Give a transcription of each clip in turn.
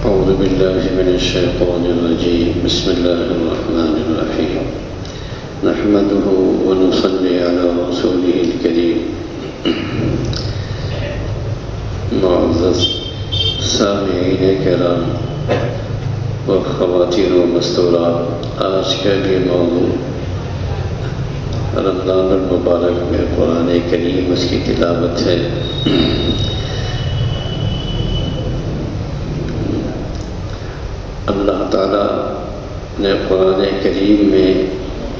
أعوذ بالله من الشيطان الرجيم. بسم الله الرحمن الرحيم. نحمده ونصلي على رسوله الكريم. معزز سامعین کرام و خواتین و مستورات، آج کا یہ موضوع رمضان المبارک میں قرآن کریم، اس کی تلاوت ہے۔ اللہ تعالیٰ نے قرآن کریم میں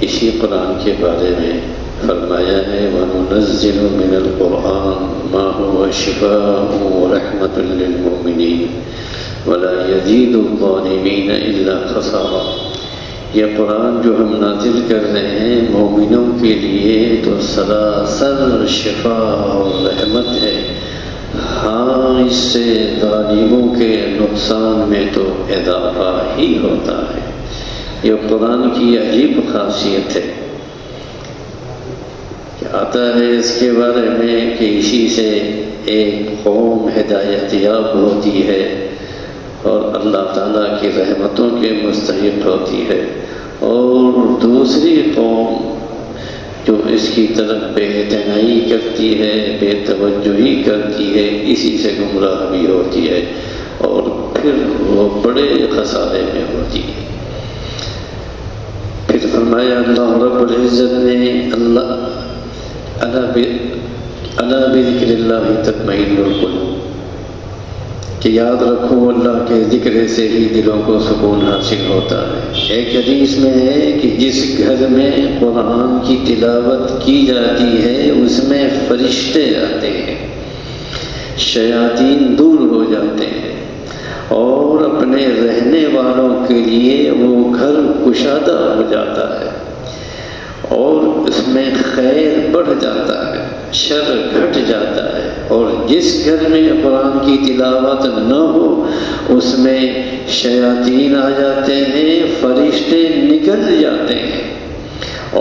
اسی قرآن کے بارے میں فرمایا ہے وَنُنَزِّلُ مِنَ الْقُرْآنِ مَا هُوَ شِفَاءٌ وَرَحْمَةٌ لِّلْمُؤْمِنِينَ وَلَا يَزِيدُ الظَّالِمِينَ إِلَّا خَسَارًا۔ یہ قرآن جو ہم نازل کر رہے ہیں مومنوں کے لیے تو سراسر شفا اور رحمت ہے، ہاں اس سے ظالموں کے نقصان میں تو اضافہ ہی ہوتا ہے۔ یہ قرآن کی عجیب خاصیت ہے کہ آتا ہے اس کے بارے میں کہ اسی سے ایک قوم ہدایت یاب ہوتی ہے اور اللہ تعالیٰ کی رحمتوں کے مستحق ہوتی ہے، اور دوسری قوم جو اس کی طرف بے اعتنائی کرتی ہے، بے توجہی کرتی ہے، اسی سے گمراہ بھی ہوتی ہے اور پھر وہ بڑے خسارے میں ہوتی ہے۔ پھر فرمایا اللہ رب العزت نے الا بذکر اللہ تطمئن القلوب، کہ یاد رکھو اللہ کے ذکر سے ہی دلوں کو سکون حاصل ہوتا ہے۔ ایک حدیث میں ہے کہ جس گھر میں قرآن کی تلاوت کی جاتی ہے اس میں فرشتے آتے ہیں، شیاطین دور ہو جاتے ہیں اور اپنے رہنے والوں کے لیے وہ گھر کشادہ ہو جاتا ہے اور اس میں خیر بڑھ جاتا ہے، شر گھٹ جاتا ہے۔ اور جس گھر میں قرآن کی تلاوت نہ ہو اس میں شیاطین آ جاتے ہیں، فرشتے نکل جاتے ہیں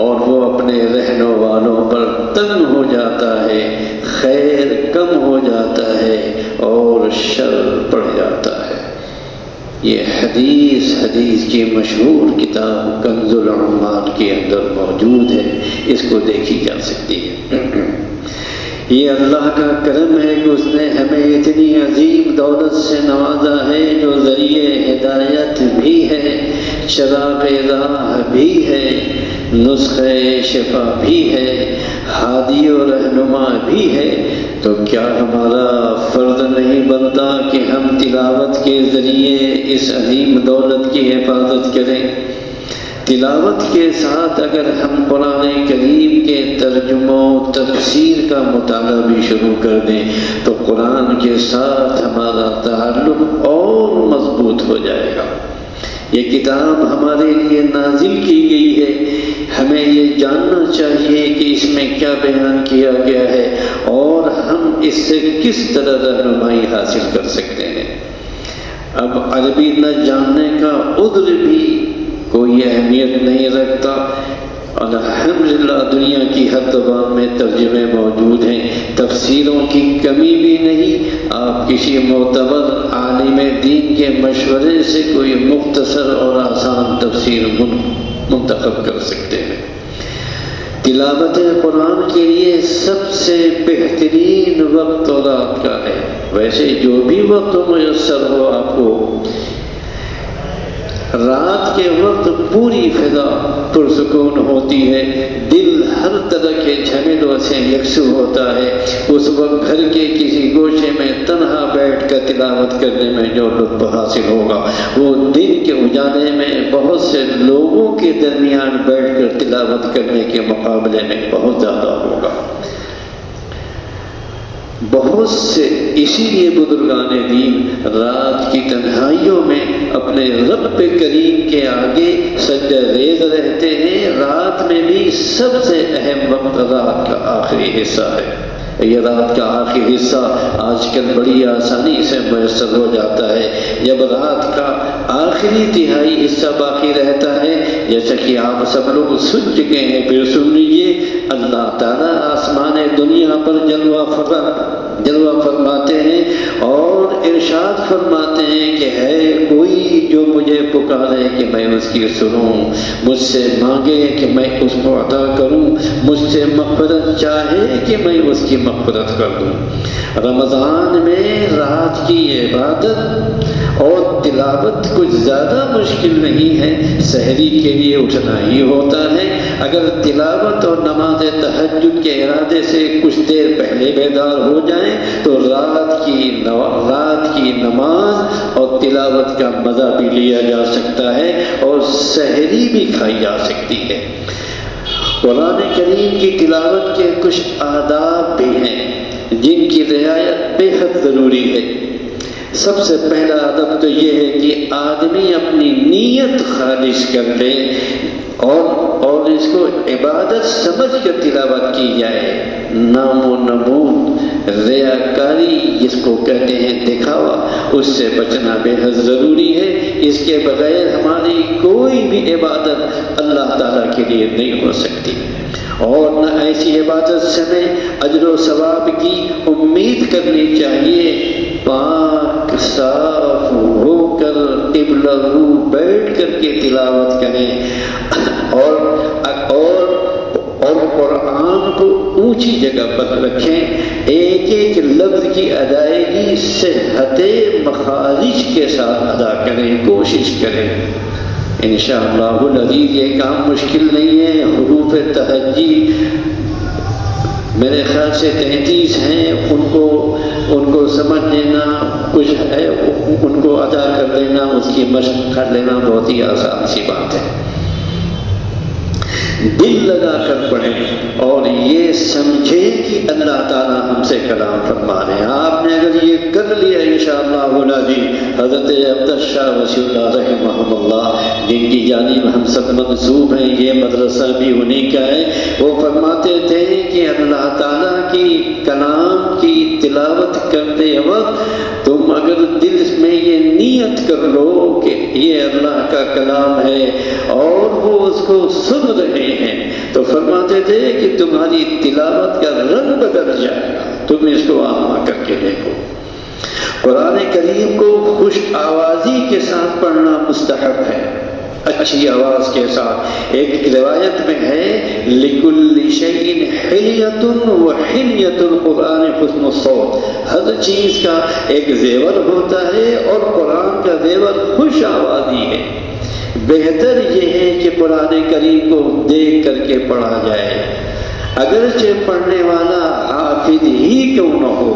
اور وہ اپنے رہنے والوں پر تنگ ہو جاتا ہے، خیر کم ہو جاتا ہے اور شر بڑھ جاتا ہے۔ یہ حدیث کی مشہور کتاب کنز العمال کے اندر موجود ہے، اس کو دیکھی جا سکتی ہے۔ یہ اللہ کا کرم ہے کہ اس نے ہمیں اتنی عظیم دولت سے نوازا ہے جو ذریعہ ہدایت بھی ہے، چراغ راہ بھی ہے، نسخہ شفا بھی ہے، ہادی و رہنما بھی ہے۔ تو کیا ہمارا فرض نہیں بنتا کہ ہم تلاوت کے ذریعے اس عظیم دولت کی حفاظت کریں؟ تلاوت کے ساتھ اگر ہم قرآن کریم کے ترجمہ و تفسیر کا مطالعہ بھی شروع کر دیں تو قرآن کے ساتھ ہمارا تعلق اور مضبوط ہو جائے گا۔ یہ کتاب ہمارے لیے نازل کی گئی ہے، ہمیں یہ جاننا چاہیے کہ اس میں کیا بیان کیا گیا ہے اور ہم اس سے کس طرح رہنمائی حاصل کر سکتے ہیں۔ اب عربی نہ جاننے کا عذر بھی کوئی اہمیت نہیں رکھتا، الحمدللہ دنیا کی ہر زبان میں ترجمے موجود ہیں، تفسیروں کی کمی بھی نہیں۔ آپ کسی معتبر عالم دین کے مشورے سے کوئی مختصر اور آسان تفسیر منتخب کر سکتے ہیں۔ تلاوت قرآن کے لیے سب سے بہترین وقت رات کا ہے، ویسے جو بھی وقت میسر ہو آپ کو، رات کے وقت پوری فضا پرسکون ہوتی ہے، دل ہر طرح کے جھمیلوں سے یکسو ہوتا ہے۔ اس وقت گھر کے کسی گوشے میں تنہا بیٹھ کر تلاوت کرنے میں جو لطف حاصل ہوگا وہ دن کے اجالے میں بہت سے لوگوں کے درمیان بیٹھ کر تلاوت کرنے کے مقابلے میں بہت زیادہ ہوگا۔ بہت سے اسی لیے بزرگان دین رات کی تنہائیوں میں اپنے رب کریم کے آگے سجدہ ریز رہتے ہیں۔ رات میں بھی سب سے اہم وقت رات کا آخری حصہ ہے۔ یہ رات کا آخری حصہ آج کل بڑی آسانی سے میسر ہو جاتا ہے۔ جب رات کا آخری تہائی حصہ باقی رہتا ہے، جیسا کہ آپ سب لوگ سن چکے ہیں، پھر سن لیجیے، اللہ تعالیٰ آسمان دنیا پر جلوہ فرماتے ہیں اور ارشاد فرماتے ہیں کہ ہے پکارے کہ میں اس کی سنوں، مجھ سے مانگے کہ میں اس کو عطا کروں، مجھ سے مغفرت چاہے کہ میں اس کی مغفرت کر دوں۔ رمضان میں رات کی عبادت اور تلاوت کچھ زیادہ مشکل نہیں ہے، سحری کے لیے اٹھنا ہی ہوتا ہے۔ اگر تلاوت اور نماز تہجد کے ارادے سے کچھ دیر پہلے بیدار ہو جائیں تو رات کی نماز اور تلاوت کا مزہ بھی لیا جا سکتا ہے اور سحری بھی کھائی جا سکتی ہے۔ قرآن کریم کی تلاوت کے کچھ آداب بھی ہیں جن کی رعایت بے حد ضروری ہے۔ سب سے پہلا ادب تو یہ ہے کہ آدمی اپنی نیت خالص کر لے اور اس کو عبادت سمجھ کر تلاوت کی جائے۔ نام و نمود، ریاکاری جس کو کہتے ہیں دکھاوا، اس سے بچنا بے حد ضروری ہے۔ اس کے بغیر ہماری کوئی بھی عبادت اللہ تعالیٰ کے لیے نہیں ہو سکتی، اور نہ ایسی عبادت سے ہمیں اجر و ثواب کی امید کرنی چاہیے۔ پاک صاف ہو کر قبلہ رو بیٹھ کر کے تلاوت کریں اور قرآن کو اونچی جگہ پر رکھیں۔ ایک ایک لفظ کی ادائیگی صحت مخارج کے ساتھ ادا کریں، کوشش کریں۔ انشاءاللہ العزیز یہ کام مشکل نہیں ہے۔ حروف تہجی میرے خیال سے 33 ہیں، ان کو سمجھ لینا کچھ ہے، ان کو ادا کر لینا، اس کی مشق کر لینا بہت ہی آسان سی بات ہے۔ دل لگا کر پڑھیں اور یہ سمجھیں کہ اللہ تعالیٰ ہم سے کلام فرما رہے ہیں۔ آپ نے اگر یہ کر لیا انشاءاللہ العزیز، حضرت عبدالشاہ شاہ وسیع اللہ رحمہ اللہ جن کی جانب ہم سب منسوب ہیں، یہ مدرسہ بھی انہیں کا ہے، وہ فرماتے تھے کہ اللہ تعالیٰ کی کلام کی تلاوت کرتے وقت تم اگر دل میں یہ نیت کر لو کہ یہ اللہ کا کلام ہے اور وہ اس کو سن رہے ہیں، تو فرماتے تھے کہ تمہاری تلاوت کا رنگ بدل جائے گا۔ تم اس کو آزما کر کے دیکھو۔ قرآن کریم کو خوش آوازی کے ساتھ پڑھنا مستحب ہے، اچھی آواز کے ساتھ۔ ایک روایت میں ہے لِكُلِّ شَيْءٍ حِلْيَةٌ وَحِلْيَةُ الْقُرْآنِ حُسْنُ الصَّوْتِ، ہر چیز کا ایک زیور ہوتا ہے اور قرآن کا زیور خوش آوازی ہے۔ بہتر یہ ہے کہ قرآن کریم کو دیکھ کر کے پڑھا جائے، اگرچہ پڑھنے والا حافظ ہی کیوں نہ ہو۔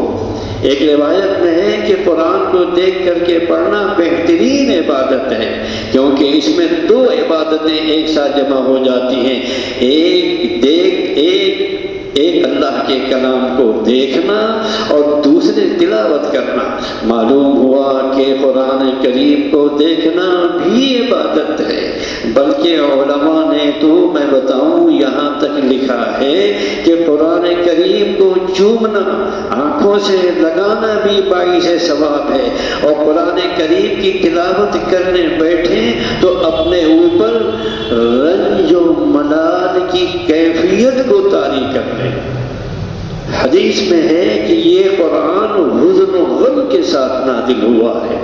ایک روایت میں ہے کہ قرآن کو دیکھ کر کے پڑھنا بہترین عبادت ہے، کیونکہ اس میں دو عبادتیں ایک ساتھ جمع ہو جاتی ہیں، ایک اللہ کے کلام کو دیکھنا اور دوسرے تلاوت کرنا۔ معلوم ہوا کہ قرآن کریم کو دیکھنا بھی عبادت ہے، بلکہ علماء نے تو میں بتاؤں یہاں تک لکھا ہے کہ قرآن کریم کو چومنا، آنکھوں سے لگانا بھی باعث ثواب ہے، اور قرآن کریم کی تلاوت کرنے بیٹھیں تو اپنے اوپر رنج و ملال کی کیفیت کو طاری کر لیں۔ حدیث میں ہے کہ یہ قرآن حزن و غم کے ساتھ نازل ہوا ہے،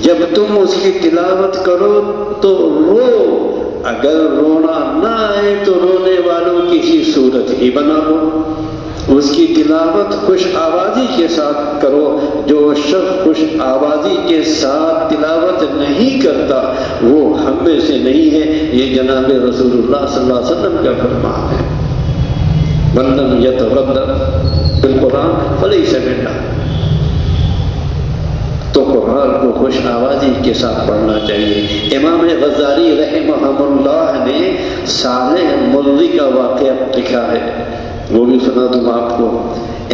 جب تم اس کی تلاوت کرو تو رو، اگر رونا نہ آئے تو رونے والوں کی صورت ہی بنا لو۔ اس کی تلاوت خوش آوازی کے ساتھ کرو۔ جو شخص خوش آوازی کے ساتھ تلاوت نہیں کرتا وہ ہم میں سے نہیں ہے، یہ جناب رسول اللہ صلی اللہ علیہ وسلم کا فرمان ہے۔ من لم یتغنى بالقرآن فلیس منا۔ تو قرآن کو خوش آوازی کے ساتھ پڑھنا چاہیے۔ امام غزالی رحمہ اللہ نے صالح مرری کا واقعہ لکھا ہے، وہ بھی سنا دوں آپ کو۔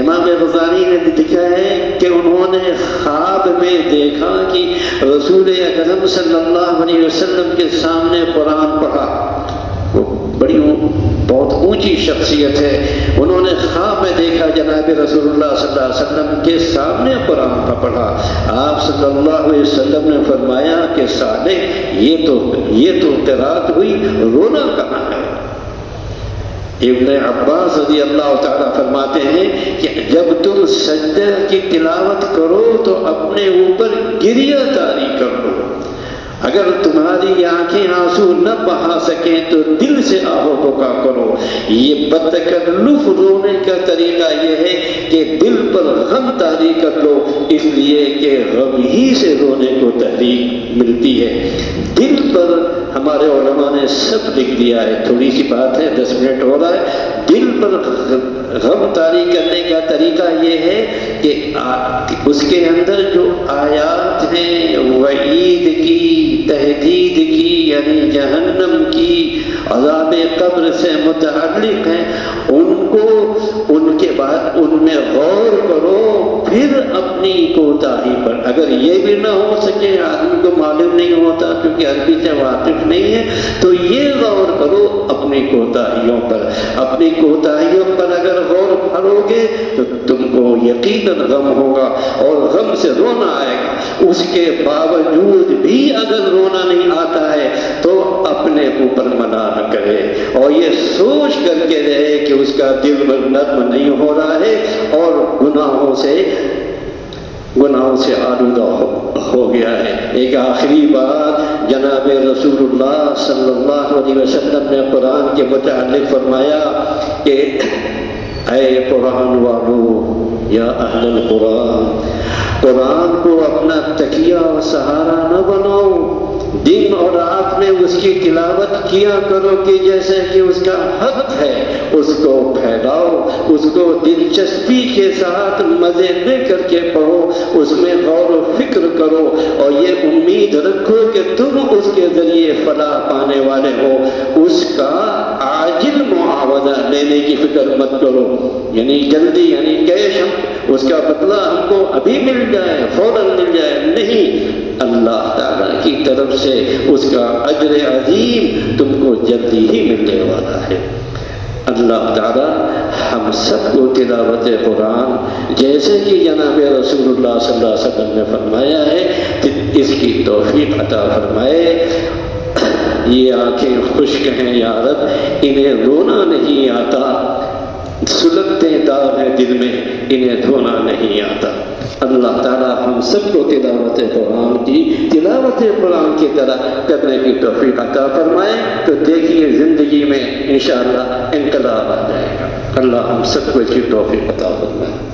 امام غزالی نے لکھا ہے کہ انہوں نے خواب میں دیکھا کہ رسول اکرم صلی اللہ علیہ وسلم کے سامنے قرآن پڑھا۔ وہ بہت اونچی شخصیت ہے، انہوں نے خواب میں دیکھا جناب رسول اللہ صلی اللہ علیہ وسلم کے سامنے قرآن کا پڑھا۔ آپ صلی اللہ علیہ وسلم نے فرمایا کہ صالح یہ تو قرات ہوئی، رونا کہاں ہے؟ ابن عباس رضی اللہ تعالیٰ فرماتے ہیں کہ جب تم سجدہ کی تلاوت کرو تو اپنے اوپر گریہ طاری کر لو۔ اگر تمہاری آنکھیں آنسو نہ بہا سکیں تو دل سے آہو بکا کرو۔ یہ بتکلف رونے کا طریقہ یہ ہے کہ دل پر غم طاری کر لو، اس لیے کہ غم ہی سے رونے کو تحریک ملتی ہے۔ دل پر ہمارے علماء نے سب لکھ دیا ہے، تھوڑی سی بات ہے، 10 منٹ ہو رہا ہے۔ دل پر غم طاری کرنے کا طریقہ یہ ہے کہ اس کے اندر جو آیات ہیں وعید کی، تہدید کی، یعنی جہنم کی، عذاب قبر سے متعلق ہیں، ان کو ان کے بعد ان میں غور کرو، پھر اپنی کوتاہی پر۔ اگر یہ بھی نہ ہو سکے، آدمی کو معلوم نہیں ہوتا کیونکہ عربی سے واقف نہیں ہے، تو یہ غور کرو اپنی کوتاہیوں پر۔ اپنی کوتاہیوں پر اگر غور کرو گے تو تم کو یقیناً غم ہوگا اور غم سے رونا آئے گا۔ اس کے باوجود بھی اگر رونا نہیں آتا ہے تو اپنے اوپر منع نہ کرے اور یہ سوچ کر کے رہے کہ اس کا دل نرم نہیں ہو رہا ہے اور گناہوں سے آلودہ ہو گیا ہے۔ ایک آخری بات، جناب رسول اللہ صلی اللہ علیہ وسلم نے قرآن کے متعلق فرمایا کہ اے قرآن والو، یا اہل القرآن، قرآن کو اپنا تکیہ و سہارا نہ بناؤ، دن اور رات میں اس کی تلاوت کیا کرو کہ جیسے کہ اس کا حق ہے، اس کو پھیلاؤ، اس کو دلچسپی کے ساتھ مزے لے کر کے پڑھو، اس میں غور و فکر کرو اور یہ امید رکھو کہ تم اس کے ذریعے فلاح پانے والے ہو۔ اس کا عاجل معاوضہ لینے کی فکر مت کرو، یعنی جلدی، یعنی کیش اس کا بدلہ ہم کو ابھی مل جائے، فوراً مل جائے، نہیں، اللہ تعالیٰ کی طرف سے اس کا اجر عظیم تم کو جلدی ہی ملنے والا ہے۔ اللہ تعالیٰ ہم سب کو تلاوت قرآن جیسے کہ جناب رسول اللہ صلی اللہ علیہ وسلم نے فرمایا ہے اس کی توفیق عطا فرمائے۔ یہ آنکھیں خشک ہیں یا رب، انہیں رونا نہیں آتا، سلگتے داغ ہیں دل میں، انہیں دھونا نہیں آتا۔ اللہ تعالیٰ ہم سب کو تلاوت قرآن کی طرح کرنے کی توفیق عطا فرمائے، تو دیکھیے زندگی میں انشاءاللہ انقلاب آ جائے گا۔ اللہ ہم سب کو اس کی توفیق عطا فرمائے۔